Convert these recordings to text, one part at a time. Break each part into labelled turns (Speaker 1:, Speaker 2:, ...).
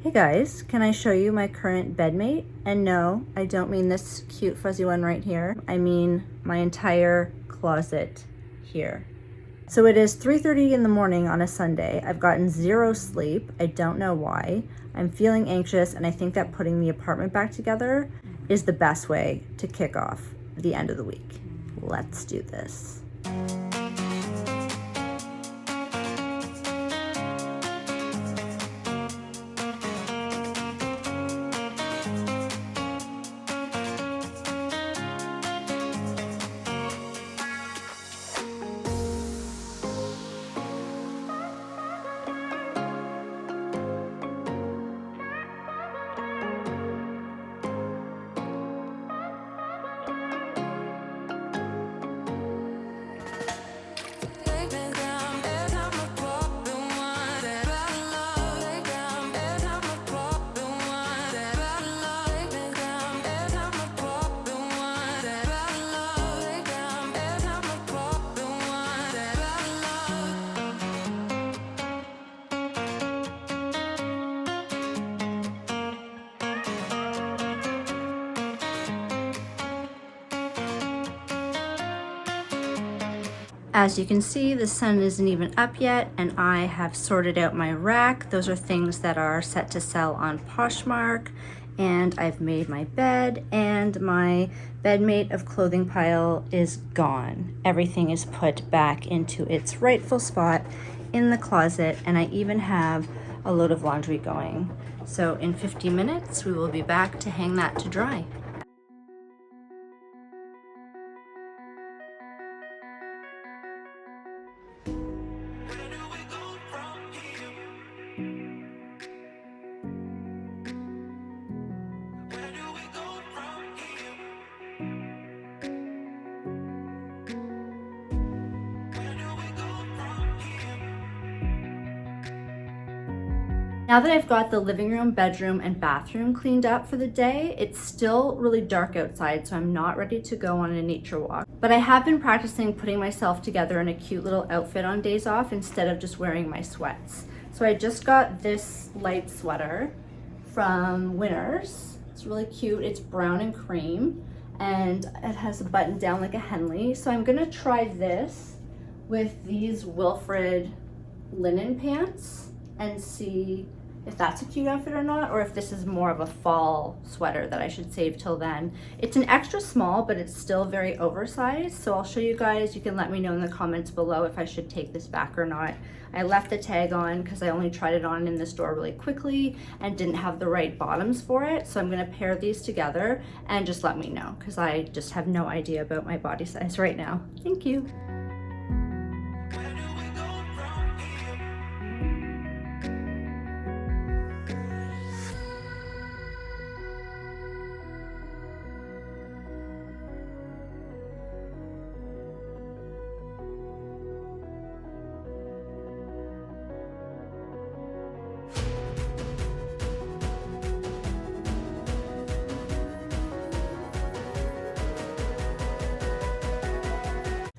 Speaker 1: Hey guys, can I show you my current bedmate? And no, I don't mean this cute fuzzy one right here. I mean my entire closet here. So it is 3:30 in the morning on a Sunday. I've gotten zero sleep. I don't know why. I'm feeling anxious, and I think that putting the apartment back together is the best way to kick off the end of the week. Let's do this. As you can see, the sun isn't even up yet, and I have sorted out my rack. Those are things that are set to sell on Postmark, and I've made my bed, and my bedmate of clothing pile is gone. Everything is put back into its rightful spot in the closet, and I even have a load of laundry going. So in 50 minutes, we will be back to hang that to dry. Now that I've got the living room, bedroom, and bathroom cleaned up for the day, it's still really dark outside, so I'm not ready to go on a nature walk. But I have been practicing putting myself together in a cute little outfit on days off instead of just wearing my sweats. So I just got this light sweater from Winners. It's really cute. It's brown and cream, and it has a button down like a Henley. So I'm gonna try this with these Wilfred linen pants and see if that's a cute outfit or not, or if this is more of a fall sweater that I should save till then. It's an extra small, but it's still very oversized, so I'll show you guys. You can let me know in the comments below if I should take this back or not. I left the tag on because I only tried it on in the store really quickly and didn't have the right bottoms for it, so I'm gonna pair these together and just let me know, because I just have no idea about my body size right now. Thank you.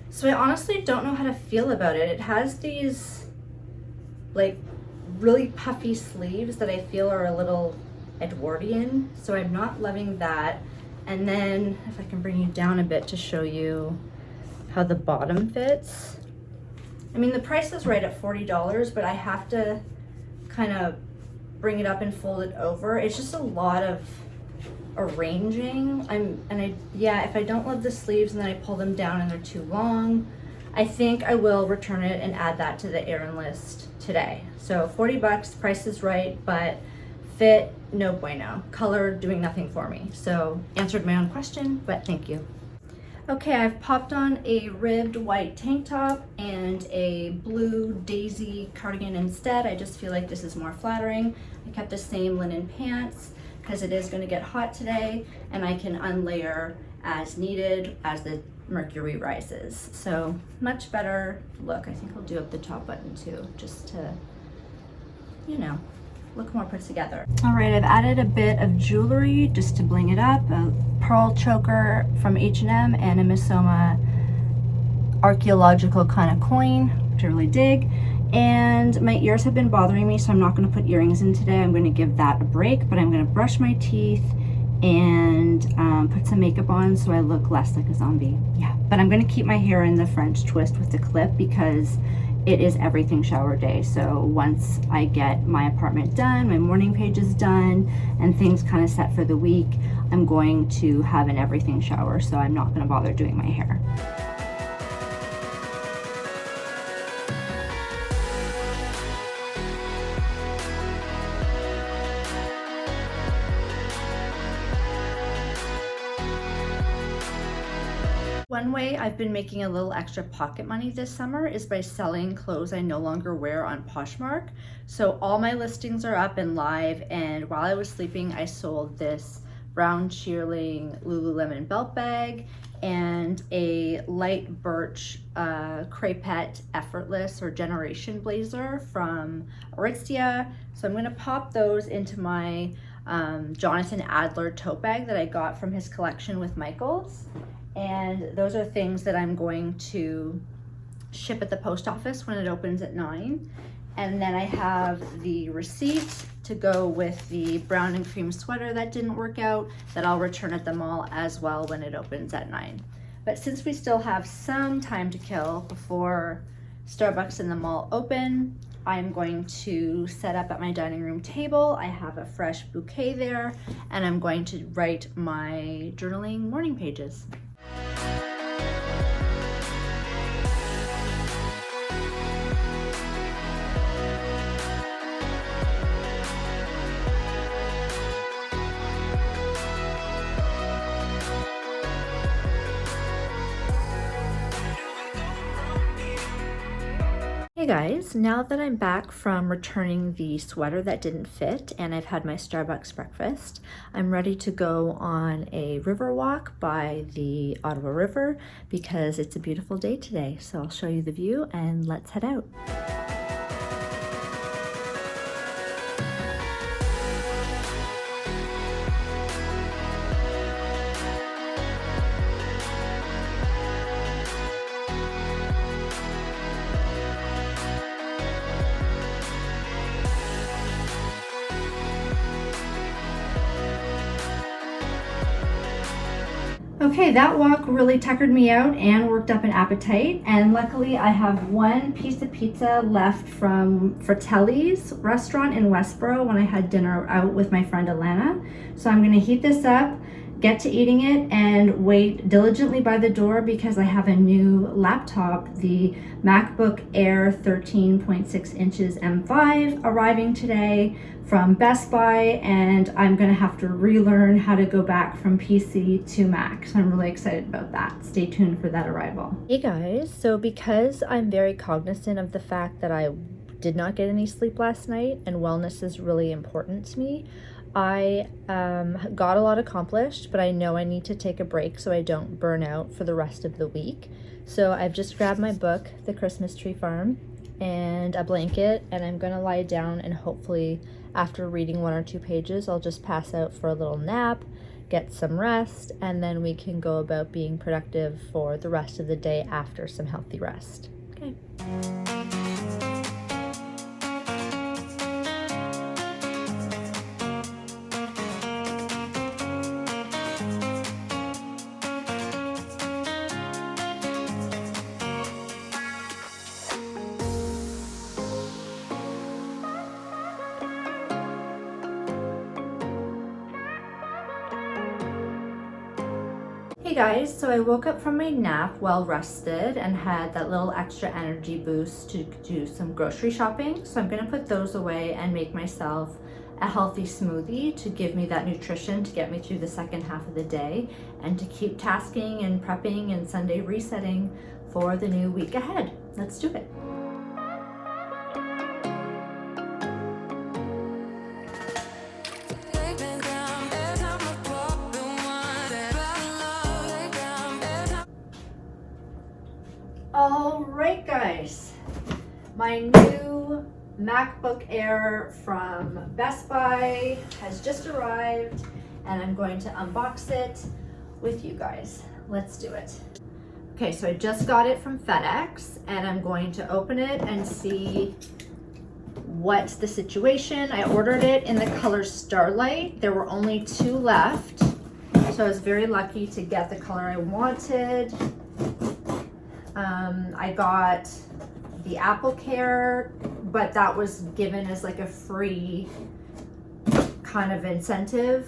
Speaker 1: So I honestly don't know how to feel about it. It has these like really puffy sleeves that I feel are a little Edwardian, so I'm not loving that. And then if I can bring you down a bit to show you how the bottom fits. I mean, the price is right at $40, but I have to kind of bring it up and fold it over. It's just a lot of arranging. If I don't love the sleeves and then I pull them down and they're too long, I think I will return it and add that to the errand list today. So 40 bucks, price is right, but fit, no bueno. Color, doing nothing for me. So answered my own question, but thank you. Okay, I've popped on a ribbed white tank top and a blue daisy cardigan instead. I just feel like this is more flattering. I kept the same linen pants because it is going to get hot today, and I can unlayer as needed as the mercury rises. So much better look. I think I'll do up the top button too, just to, you know, look more put together. All right, I've added a bit of jewelry just to bling it up. A pearl choker from H&M and a Missoma archaeological kind of coin, which I really dig. And my ears have been bothering me, so I'm not going to put earrings in today. I'm going to give that a break, but I'm going to brush my teeth and put some makeup on so I look less like a zombie. Yeah, but I'm going to keep my hair in the French twist with the clip because it is everything shower day. So once I get my apartment done, my morning pages done, and things kind of set for the week, I'm going to have an everything shower, so I'm not going to bother doing my hair. One way I've been making a little extra pocket money this summer is by selling clothes I no longer wear on Postmark. So all my listings are up and live, and while I was sleeping, I sold this brown shearling Lululemon belt bag and a light birch crepette effortless or generation blazer from Aritzia. So I'm gonna pop those into my Jonathan Adler tote bag that I got from his collection with Michaels. And those are things that I'm going to ship at the post office when it opens at 9. And then I have the receipt to go with the brown and cream sweater that didn't work out that I'll return at the mall as well when it opens at 9. But since we still have some time to kill before Starbucks and the mall open, I'm going to set up at my dining room table. I have a fresh bouquet there, and I'm going to write my journaling morning pages. Hey guys, now that I'm back from returning the sweater that didn't fit and I've had my Starbucks breakfast, I'm ready to go on a river walk by the Ottawa River because it's a beautiful day today. So I'll show you the view and let's head out. Okay, that walk really tuckered me out and worked up an appetite, and luckily I have one piece of pizza left from Fratelli's restaurant in Westboro when I had dinner out with my friend Alana. So I'm going to heat this up, get to eating it, and wait diligently by the door because I have a new laptop, the MacBook Air 13.6 inches M5 arriving today from Best Buy, and I'm gonna have to relearn how to go back from PC to Mac. So I'm really excited about that. Stay tuned for that arrival. Hey guys, so because I'm very cognizant of the fact that I did not get any sleep last night and wellness is really important to me, I got a lot accomplished, but I know I need to take a break so I don't burn out for the rest of the week. So I've just grabbed my book, The Christmas Tree Farm, and a blanket, and I'm gonna lie down, and hopefully after reading 1 or 2 pages, I'll just pass out for a little nap, get some rest, and then we can go about being productive for the rest of the day after some healthy rest. Okay. Hey guys, so I woke up from my nap well rested and had that little extra energy boost to do some grocery shopping. So I'm gonna put those away and make myself a healthy smoothie to give me that nutrition to get me through the second half of the day and to keep tasking and prepping and Sunday resetting for the new week ahead. Let's do it. All right, guys, my new MacBook Air from Best Buy has just arrived, and I'm going to unbox it with you guys. Let's do it. Okay, Okay, so I just got it from FedEx and I'm going to open it and see what's the situation. I ordered it in the color Starlight. There were only 2 left, so I was very lucky to get the color I wanted. I got the Apple Care, but that was given as like a free kind of incentive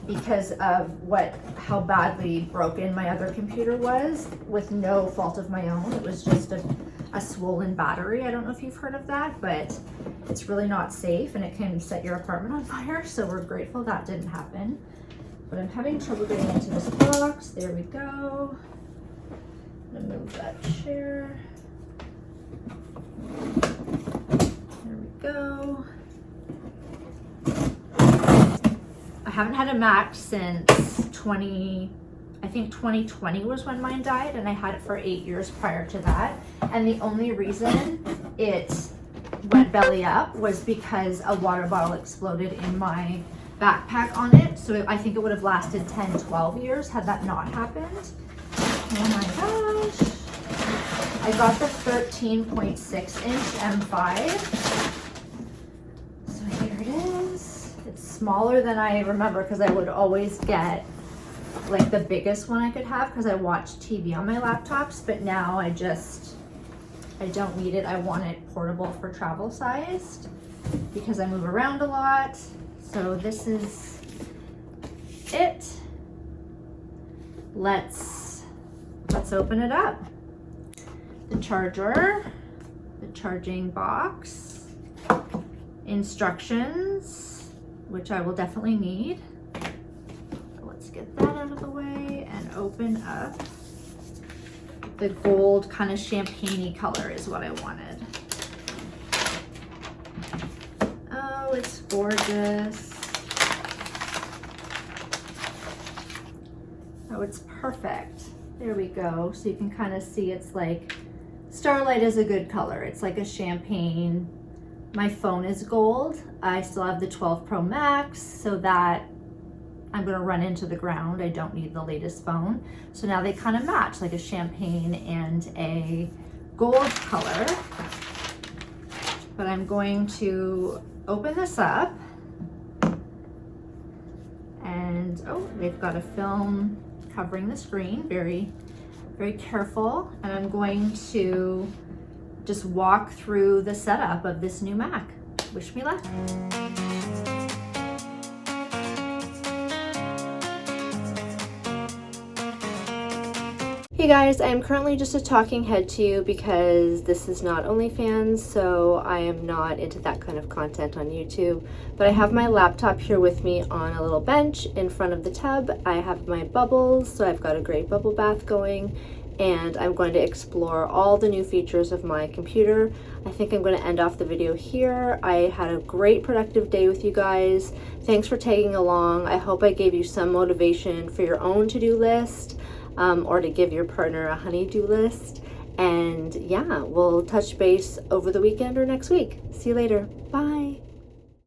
Speaker 1: because of how badly broken my other computer was, with no fault of my own. It was just a swollen battery. I don't know if you've heard of that, but it's really not safe and it can set your apartment on fire. So we're grateful that didn't happen. But I'm having trouble getting into this box. There we go. I'm gonna move that chair. There we go. I haven't had a Mac since 2020 was when mine died, and I had it for 8 years prior to that. And the only reason it went belly up was because a water bottle exploded in my backpack on it. So I think it would have lasted 10, 12 years had that not happened. Oh my gosh. I got the 13.6 inch M5. So here it is. It's smaller than I remember because I would always get like the biggest one I could have because I watch TV on my laptops, but now I don't need it. I want it portable for travel sized because I move around a lot. So this is it. Let's open it up. The charger, the charging box, instructions, which I will definitely need. Let's get that out of the way and open up. The gold kind of champagne-y color is what I wanted. Oh, it's gorgeous. Oh, it's perfect. There we go. So you can kind of see it's like, Starlight is a good color. It's like a champagne. My phone is gold. I still have the 12 Pro Max, so that I'm gonna run into the ground. I don't need the latest phone. So now they kind of match, like a champagne and a gold color. But I'm going to open this up. And, oh, they've got a film covering the screen, very, very careful. And I'm going to just walk through the setup of this new Mac. Wish me luck. Hey guys, I'm currently just a talking head to you because this is not OnlyFans, so I am not into that kind of content on YouTube. But I have my laptop here with me on a little bench in front of the tub. I have my bubbles, so I've got a great bubble bath going, and I'm going to explore all the new features of my computer. I think I'm going to end off the video here. I had a great productive day with you guys. Thanks for tagging along. I hope I gave you some motivation for your own to-do list. Or to give your partner a honey-do list. And yeah, we'll touch base over the weekend or next week. See you later. Bye.